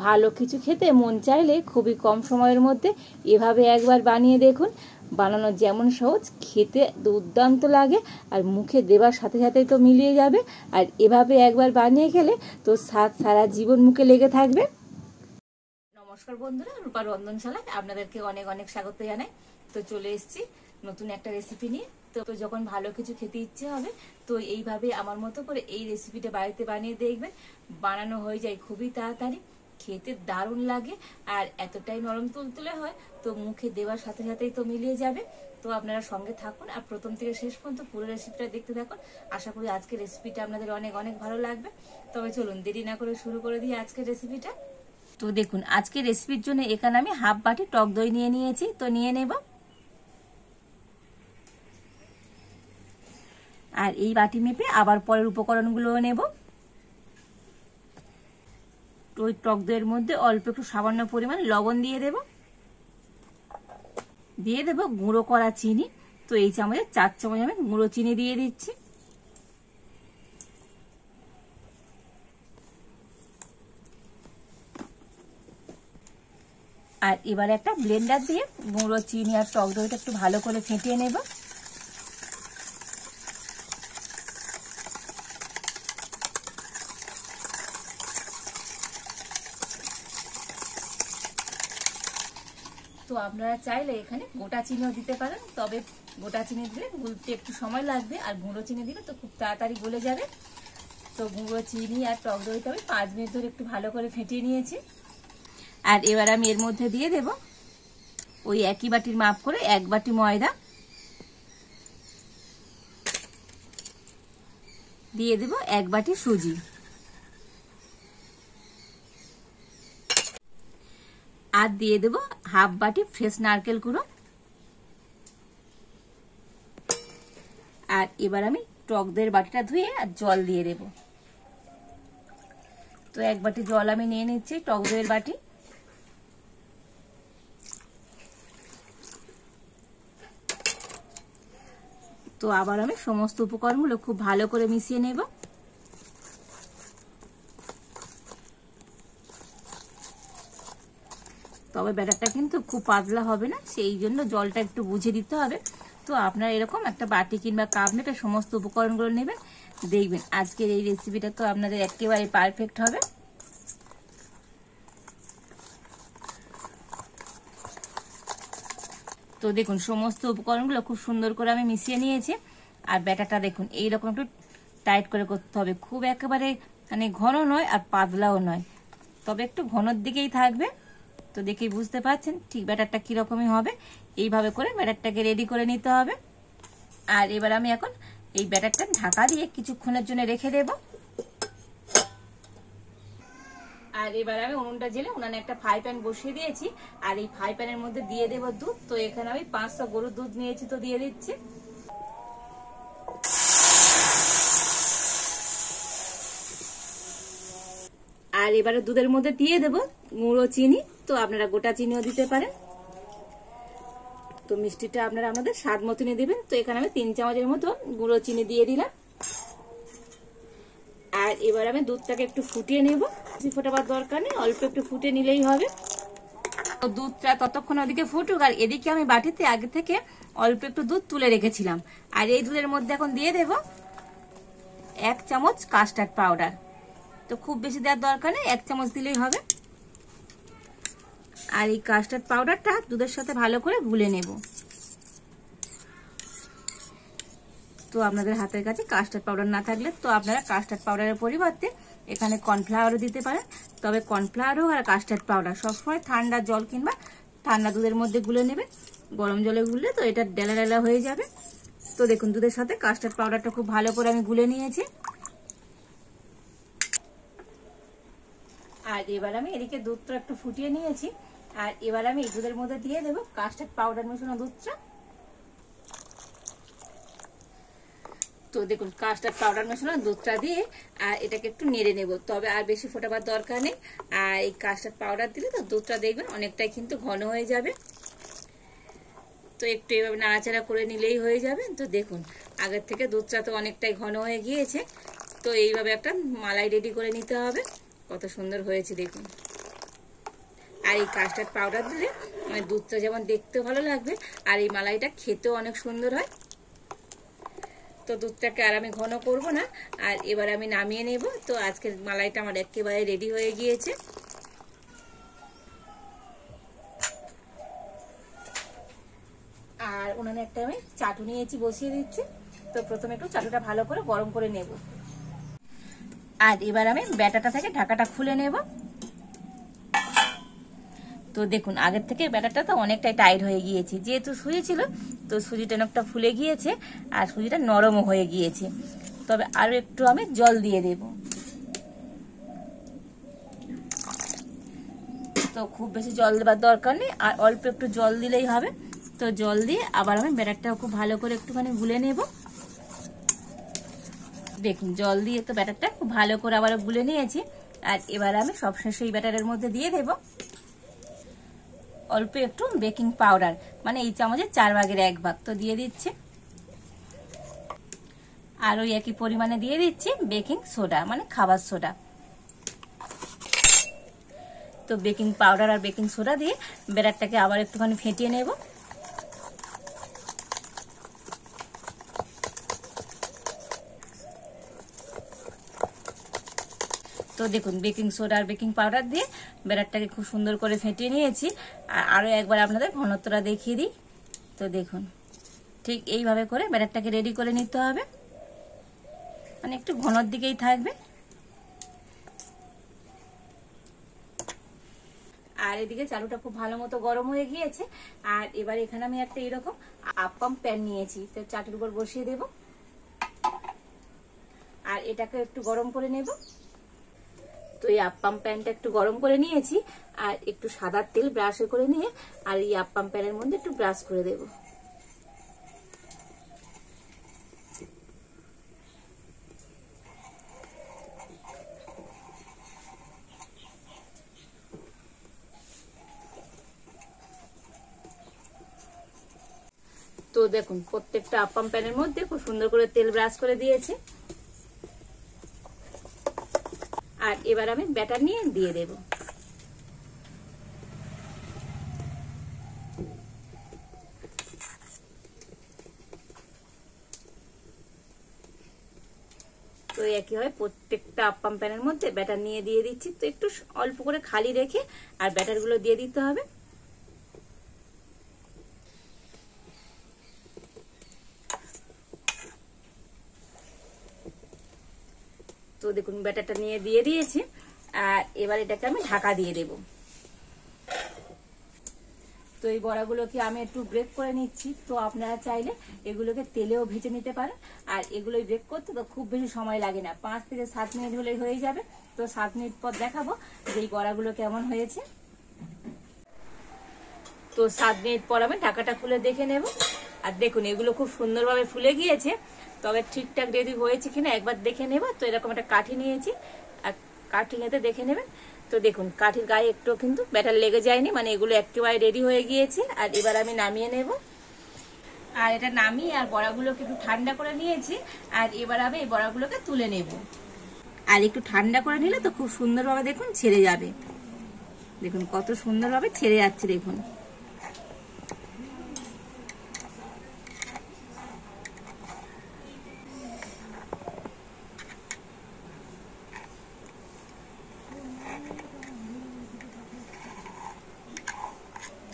ভালো কিছু খেতে মন চাইলে খুবই কম সময়ের মধ্যে এভাবে একবার বানিয়ে দেখুন। বানানো যেমন সহজ, খেতে দুর্দান্ত লাগে আর মুখে দেবার সাথে সাথেই তো মিলিয়ে যাবে। আর এভাবে একবার বানিয়ে খেলে তো স্বাদ সারা জীবন মুখে লেগে থাকবে। নমস্কার বন্ধুরা, রূপার রন্ধনশালায় আপনাদেরকে অনেক অনেক স্বাগত জানাই। তো চলে এসেছি নতুন একটা রেসিপি নিয়ে। তো যখন ভালো কিছু খেতে ইচ্ছে হবে তো এইভাবে আমার মতো করে এই রেসিপিটা বাড়িতে বানিয়ে দেখবেন। বানানো হয়ে যায় খুবই তাড়াতাড়ি, খেতে দারুণ লাগে আর এতটাই নরম তুলতুলে হয় তো মুখে দেওয়ার সাথে সাথেই তো মিলিয়ে যাবে। তো আপনারা সঙ্গে থাকুন আর প্রথম থেকে শেষ পর্যন্ত পুরো রেসিপিটা দেখতে থাকুন। আশা করি আজকের রেসিপিটা আপনাদের অনেক অনেক ভালো লাগবে। তবে চলুন দেরি না করে শুরু করে দিই আজকের রেসিপিটা। তো দেখুন, আজকের রেসিপির জন্য এখানে আমি হাফ বাটি টক দই নিয়ে নিয়েছি। তো নিয়ে নেব, আর এই বাটি মেপে আবার পরের উপকরণগুলো নেব। ওই টক দইয়ের মধ্যে অল্প একটু সামান্য পরিমাণ লবণ দিয়ে দেব, দিয়ে দেব গুঁড়ো করা চিনি। তো এই চামচে 4 চামচ আমি গুঁড়ো চিনি দিয়ে দিচ্ছি। আর এবার একটা ব্লেন্ডার দিয়ে গুঁড়ো চিনি আর টক দইটা একটু ভালো করে ফেটিয়ে নেব। তো আপনারা চাইলে এখানে গোটা চিনিও দিতে পারেন, তবে গোটা চিনি দিলে গুলতে একটু সময় লাগবে আর গুঁড়ো চিনি দিলে তো খুব তাড়াতাড়ি গলে যাবে। তো গুঁড়ো চিনি আর টক দইটা আমি 5 মিনিট ধরে একটু ভালো করে ফেটিয়ে নিয়েছি। আর এবার আমি এর মধ্যে দিয়ে দেব ওই একই বাটির মাপ করে 1 বাটি ময়দা, দিয়ে দেব 1 বাটি সুজি, আর দিয়ে দেব হাফ বাটি ফ্রেশ নারকেল কুড়ো। আর এবার আমি টক দইয়ের বাটিটা ধুয়ে আর জল দিয়ে দেব। তো 1 বাটি জল আমি নিয়ে নিচ্ছি টক দইয়ের বাটি। তো আবার আমি সমস্ত উপকরণগুলো খুব ভালো করে মিশিয়ে নেব। তবে ব্যাটারটা কিন্তু খুব পাতলা হবে না, সেই জন্য জলটা একটু বুঝে দিতে হবে। তো আপনারা এরকম একটা বাটি কিংবা কাপ মেপে সমস্ত উপকরণগুলো নেবেন, দেখবেন আজকের এই রেসিপিটা তো আপনাদের একেবারে পারফেক্ট হবে। তো দেখুন সমস্ত উপকরণগুলো খুব সুন্দর করে আমি মিশিয়ে নিয়েছি। আর ব্যাটারটা দেখুন এইরকম একটু টাইট করে করতে হবে, খুব একেবারে মানে ঘন নয় আর পাতলাও নয়, তবে একটু ঘনর দিকেই থাকবে। তো দেখেই বুঝতে পারছেন ঠিক ব্যাটারটা কিরকমই হবে। এইভাবে করে ব্যাটারটাকে রেডি করে নিতে হবে। আর এবার আমি এখন এই ব্যাটারটা ঢাকা দিয়ে কিছুক্ষণের জন্য রেখে দেব। আর এবার আমি উনুনটা জেলে উনানে একটা ফ্রাই প্যান বসিয়ে দিয়েছি। আর এই ফ্রাই প্যানের মধ্যে দিয়ে দেব দুধ। তো এখানে আমি 500 গরুর দুধ নিয়েছি, তো দিয়ে দিচ্ছি। আর এবারে দুধের মধ্যে দিয়ে দেব গুঁড়ো চিনি। তো আপনারা গোটা চিনিও দিতে পারেন। তো মিষ্টিটা আপনারা আপনাদের স্বাদ মতনই দিবেন। তো এখানে আমি 3 চামচের মতো গুঁড়ো চিনি দিয়ে দিলাম। আর এবার আমি দুধটাকে একটু ফুটিয়ে নেব, বেশি ফোটাবার দরকার নেই, অল্প একটু ফুটে নিলেই হবে। তো দুধটা ততক্ষণ ওদিকে ফুটুক, আর এদিকে আমি বাটিতে আগে থেকে অল্প একটু দুধ তুলে রেখেছিলাম। আর এই দুধের মধ্যে এখন দিয়ে দেব 1 চামচ কাস্টার্ড পাউডার। তো খুব বেশি দেওয়ার দরকার নেই, 1 চামচ দিলেই হবে। আর এই কাস্টার্ড পাউডারটা দুধের সাথে ভালো করে গুলে নেব। তো আপনাদের হাতের কাছে কাস্টার্ড পাউডার না থাকলে তো আপনারা কাস্টার্ড পাউডারের পরিবর্তে এখানে কর্নফ্লাওয়ারও দিতে পারেন। তবে কর্নফ্লাওয়ার হোক আর কাস্টার্ড পাউডার সবসময় ঠান্ডা জল কিংবা ঠান্ডা দুধের মধ্যে গুলে নেবেন। গরম জলে গুললে তো এটা ডেলা ডেলা হয়ে যাবে। তো দেখুন দুধের সাথে কাস্টার্ড পাউডারটা খুব ভালো করে আমি গুলে নিয়েছি। আর এবার আমি এদিকে দুধটা একটু ফুটিয়ে নিয়েছি। আর এবার আমি এই দুধের মধ্যে দিয়ে দেবো কাস্টার্ড পাউডার মেশানো দুধটা। তো দেখুন কাস্টার্ড পাউডার মেশানো দুধটা দিয়ে আর এটাকে একটু নেড়ে নেব, তবে আর বেশি ফোটাবার দরকার নেই। আর এই কাস্টার্ড পাউডার দিলে তো দুধটা দেখবেন অনেকটাই কিন্তু ঘন হয়ে যাবে। তো একটু এভাবে নাড়াচাড়া করে নিলেই হয়ে যাবে। তো দেখুন আগের থেকে দুধটা তো অনেকটাই ঘন হয়ে গিয়েছে। তো এইভাবে একটা মালাই রেডি করে নিতে হবে। কত সুন্দর হয়েছে দেখুন। আর এই কাস্টার্ড পাউডার দিলে মানে দুধটা যেমন দেখতেও ভালো লাগবে আর এই মালাইটা খেতেও অনেক সুন্দর হয়। তো দুধটাকে আর আমি ঘন করব না, আর এবার আমি নামিয়ে নেব। তো আজকের মালাইটা আমার একেবারে রেডি হয়ে গিয়েছে। আর উনানে একটা আমি চাটু নিয়েছি, বসিয়ে দিচ্ছি। তো প্রথমে একটু চাটুটা ভালো করে গরম করে নেব। আর এবার আমি ব্যাটারটা থেকে ঢাকাটা খুলে নেব। তো দেখুন আগের থেকে ব্যাটারটা তো অনেকটাই টাইট হয়ে গিয়েছে, যেহেতু সুজি ছিল তো সুজিটা অনেকটা ফুলে গিয়েছে আর সুজিটা নরমও হয়ে গিয়েছে। তবে আরো একটু আমি জল দিয়ে দেব। তো খুব বেশি জল দেওয়ার দরকার নেই, আর অল্প একটু জল দিলেই হবে। তো জল দিয়ে আবার আমি ব্যাটারটা খুব ভালো করে একটুখানি গুলে নেব। দেখুন জল দিয়ে তো ব্যাটারটা খুব ভালো করে আবার গুলে নিয়েছি। আর এবার আমি সবশেষে এই ব্যাটারের মধ্যে দিয়ে দেব অল্প একটু বেকিং পাউডার, মানে এই চামচের 4 ভাগের 1 ভাগ। তো দিয়ে দিচ্ছি। আর ওই একই পরিমাণে দিয়ে দিচ্ছি বেকিং সোডা, মানে খাবার সোডা। তো বেকিং পাউডার আর বেকিং সোডা দিয়ে ব্যাটারটাকে আবার একটুখানি ফেটিয়ে নেব। তো দেখুন বেকিং সোডা আর বেকিং পাউডার দিয়ে ব্যাটারটাকে খুব সুন্দর করে ফেটিয়ে নিয়েছি। আর আরো একবার আপনাদের ঘনত্বটা দেখিয়ে দিই। তো দেখুন ঠিক এইভাবে করে ব্যাটারটাকে রেডি করে নিতে হবে, মানে একটু ঘনর দিকেই থাকবে। আর এদিকে চালুটা খুব ভালো মতো গরম হয়ে গিয়েছে। আর এবার এখানে আমি একটা এরকম আপ্পাম প্যান নিয়েছি, তো চাটুর উপর বসিয়ে দেব। আর এটাকে একটু গরম করে নেব। তো এই আপ্পাম প্যানটা একটু গরম করে নিয়েছি, আর একটু সাদা তেল ব্রাশে করে নিয়ে আর এই আপ্পাম প্যানের মধ্যে একটু ব্রাশ করে দেব। তো দেখুন প্রত্যেকটা আপ্পাম প্যানের মধ্যে খুব সুন্দর করে তেল ব্রাশ করে দিয়েছি। আর এবার আমি ব্যাটার নিয়ে দিয়ে দেব। তো একইভাবে প্রত্যেকটা আপ্পাম প্যানের মধ্যে ব্যাটার নিয়ে দিয়ে দিচ্ছি। তো একটু অল্প করে খালি রেখে আর ব্যাটারগুলো দিয়ে দিতে হবে। তো দেখুন ব্যাটারটা নিয়ে দিয়ে দিয়েছি। আর এবার এটাকে আমি ঢাকা দিয়ে দেব। তো এই বড়াগুলোকে আমি একটু ব্রেক করে নিচ্ছি। তো আপনারা চাইলে এগুলোকে তেলেও ভেজে নিতে পারেন। আর এগুলো ব্রেক করতে তো খুব বেশি সময় লাগে না, 5 থেকে 7 মিনিট হলেই হয়ে যাবে। তো 7 মিনিট পর দেখাবো যে এই বড়াগুলো কেমন হয়েছে। তো 7 মিনিট পর আমি ঢাকাটা খুলে দেখে নেব। আর দেখুন এগুলো খুব সুন্দরভাবে ফুলে গিয়েছে। তবে ঠিকঠাক রেডি হয়েছে কিনা একবার দেখে নেব। তো এরকম একটা কাঠি নিয়েছি, আর কাঠিতে দেখে নেবেন। তো দেখুন কাঠির গায়ে একটু কিন্তু ব্যাটার লেগে যায়নি, মানে এগুলো একেবারে রেডি হয়ে গিয়েছে। আর এবার আমি নামিয়ে নেব। আর এটা নামিয়ে আর বড়াগুলোকে একটু ঠান্ডা করে নিয়েছি। আর এবার আমি এই বড়াগুলোকে তুলে নেব। আর একটু ঠান্ডা করে নিলে তো খুব সুন্দরভাবে দেখুন ছেড়ে যাবে। দেখুন কত সুন্দরভাবে ছেড়ে যাচ্ছে দেখুন।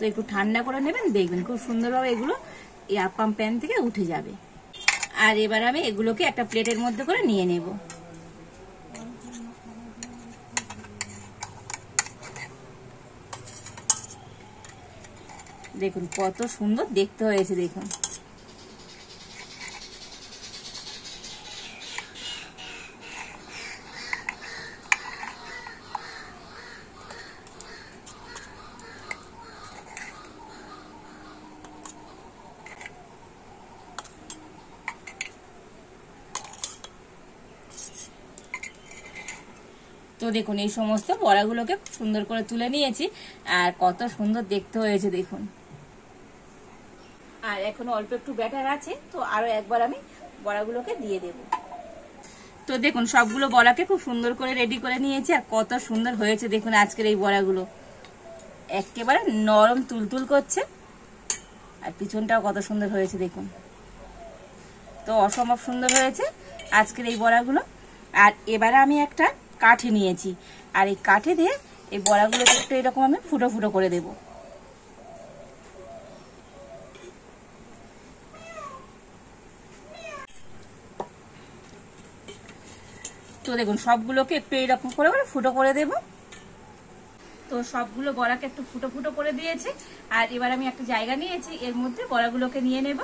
তো একটু ঠান্ডা করে নেবেন, দেখবেন খুব সুন্দরভাবে এগুলো এই আপ্পাম প্যান থেকে উঠে যাবে। আর এবার আমি এগুলোকে একটা প্লেটের মধ্যে করে নিয়ে নেব। দেখুন কত সুন্দর দেখতে হয়েছে দেখুন। তো দেখুন এই সমস্ত বড়াগুলোকে সুন্দর করে তুলে নিয়েছি। আর কত সুন্দর দেখতে হয়েছে দেখুন। আর এখনো অল্প একটু ব্যাটার আছে, তো আরো একবার আমি বড়াগুলোকে দিয়ে দেব। তো দেখুন সবগুলো বড়াকে খুব সুন্দর করে রেডি করে নিয়েছি। আর কত সুন্দর হয়েছে দেখুন আজকের এই বড়াগুলো। একেবারে নরম তুলতুল করছে, আর পিছনটাও কত সুন্দর হয়েছে দেখুন। তো অসম্ভব সুন্দর হয়েছে আজকের এই বড়াগুলো। আর এবারে আমি একটা কাঠি নিয়েছি, আর এই কাঠি দিয়ে এই বড়াগুলো একটু এরকম আমি ফুটো ফুটো করে দেব। তো দেখুন সবগুলোকে একটু এরকম করে ফুটো করে দেব। তো সবগুলো বড়াকে একটু ফুটো ফুটো করে দিয়েছি, আর এবার আমি একটা জায়গা নিয়েছি, এর মধ্যে বড়াগুলোকে নিয়ে নেব।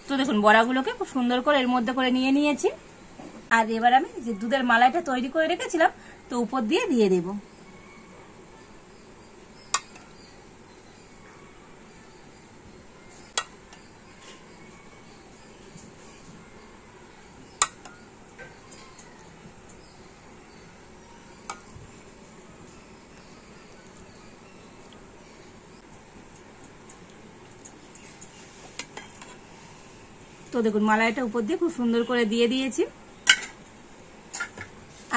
তো দেখুন বড়াগুলোকে খুব সুন্দর করে এর মধ্যে করে নিয়ে নিয়েছি, আর এবার আমি যে দুধের মালাইটা তৈরি করে রেখেছিলাম তো উপর দিয়ে দিয়ে দেব। তো দেখুন মালাইটা উপর দিয়ে খুব সুন্দর করে দিয়ে দিয়েছি,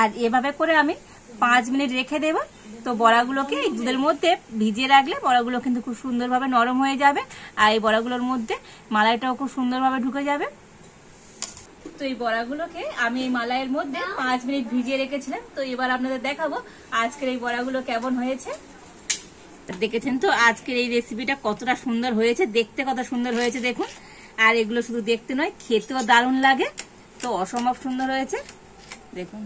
আর এভাবে করে আমি 5 মিনিট রেখে দেব। তো বড়াগুলোকে এই দুধের মধ্যে ভিজিয়ে রাখলে বড়াগুলো কিন্তু খুব সুন্দরভাবে নরম হয়ে যাবে, আর এই বড়াগুলোর মধ্যে মালাইটাও খুব সুন্দরভাবে ঢুকে যাবে। তো এই বড়াগুলোকে আমি এই মালাইয়ের মধ্যে 5 মিনিট ভিজিয়ে রেখেছিলাম। তো এবার আপনাদের দেখাবো আজকের এই বড়াগুলো কেমন হয়েছে। দেখেছেন তো আজকের এই রেসিপিটা কতটা সুন্দর হয়েছে, দেখতে কত সুন্দর হয়েছে দেখুন। আর এগুলো শুধু দেখতে নয়, খেতেও দারুণ লাগে। তো অসম্ভব সুন্দর হয়েছে দেখুন।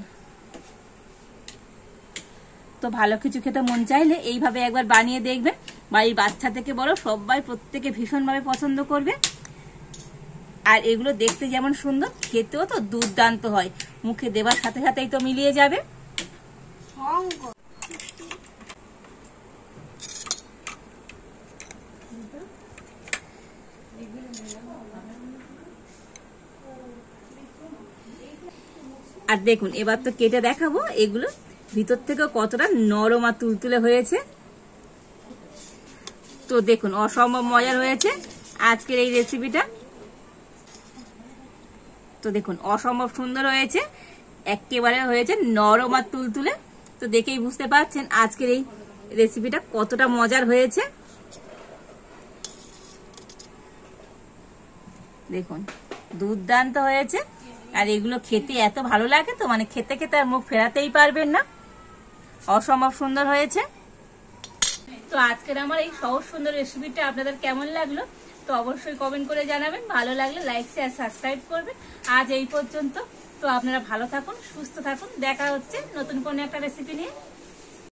তো ভালো কিছু খেতে মন চাইলে এইভাবে একবার বানিয়ে দেখবেন, বাড়ির বাচ্চা থেকে বড় সবাই প্রত্যেকে ভীষণভাবে পছন্দ করবে। আর এগুলো দেখতে যেমন সুন্দর, খেতেও তো দুর্দান্ত হয়, মুখে দেবার সাথে সাথেই তো মিলিয়ে যাবে। আর দেখুন এবার তো কেটে দেখাবো এগুলো ভিতর থেকে কতটা নরম আর তুলতুলে হয়েছে। তো দেখুন অসম্ভব মজার হয়েছে আজকের এই রেসিপিটা। তো দেখুন অসম্ভব সুন্দর হয়েছে, একেবারে হয়েছে নরম আর তুলতুলে। তো দেখেই বুঝতে পারছেন আজকের এই রেসিপিটা কতটা মজার হয়েছে। দেখুন দুর্দান্ত হয়েছে, আর এগুলো খেতে এত ভালো লাগে, তো মানে খেতে খেতে আর মুখ ফেরাতেই পারবেন না, অসম্ভব সুন্দর হয়েছে। তো আজকের আমার এই সহজ সুন্দর রেসিপিটা আপনাদের কেমন লাগলো তো অবশ্যই কমেন্ট করে জানাবেন। ভালো লাগলে লাইক শেয়ার সাবস্ক্রাইব করবেন। আজ এই পর্যন্ত। তো আপনারা ভালো থাকুন, সুস্থ থাকুন, দেখা হচ্ছে নতুন কোনো একটা রেসিপি নিয়ে।